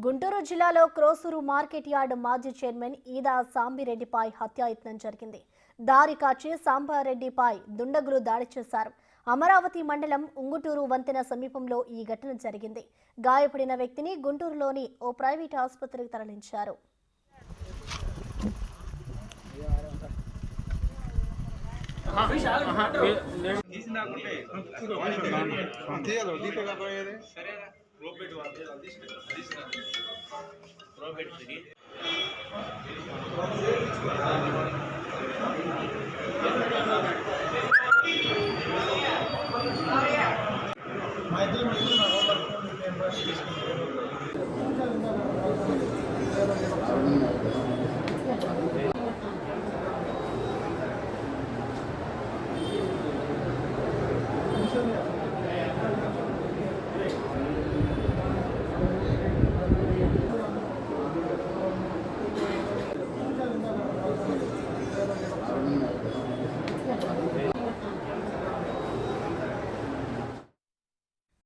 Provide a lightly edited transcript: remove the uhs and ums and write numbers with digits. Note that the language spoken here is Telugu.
గుంటూరు జిల్లాలో క్రోసూరు మార్కెట్ యార్డ్ మాజీ చైర్మన్ ఈదా సాంబిరెడ్డిపై హత్యాయత్నం జరిగింది. దారి కాచి సాంబారెడ్డిపై దుండగులు దాడి చేశారు. అమరావతి మండలం ఉంగుటూరు వంతెన సమీపంలో ఈ ఘటన జరిగింది. గాయపడిన వ్యక్తిని గుంటూరులోని ఓ ప్రైవేట్ ఆసుపత్రికి తరలించారు. మా ఇద్దరు